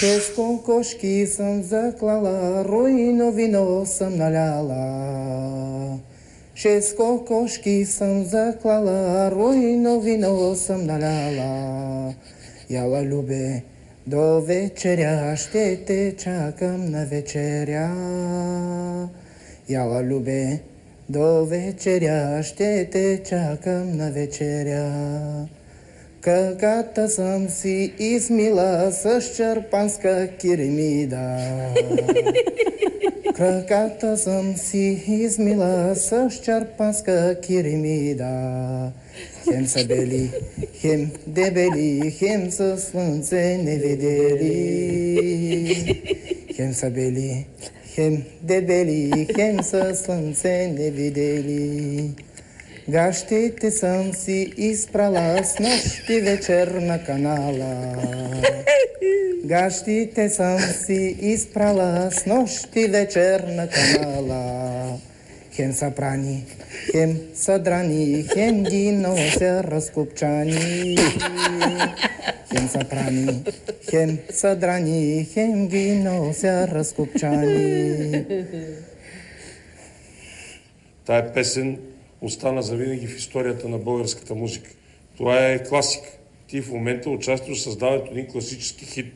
6 кокошки съм заклала, руйно вино съм наляла. 6 кокошки съм заклала, руйно вино съм наляла. Яла, любе, до вечеря ще те чакам на вечеря. Яла, любе, до вечеря ще те чакам на вечеря. Каката съм си измила с черпанска киремида. Краката съм си измила с черпанска киремида. Хем са бели, хем дебели, хем със слънце не видели. Хем са бели, хем дебели, хем със слънце не видели. Гащите съм си изпрала с нощи вечер на канала. Гащите съм си изпрала с нощи вечер на канала. Хем са прани, хем са драни, хем ги нося разкопчани. Хем са прани, хем са драни, хем ги нося разкопчани. Тая песен остана завинаги в историята на българската музика. Това е класика. Ти в момента участваш в създаването един класически хит.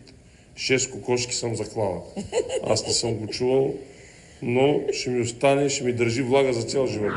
6 кокошки съм заклала. Аз не съм го чувал, но ще ми остане, ще ми държи влага за цял живот.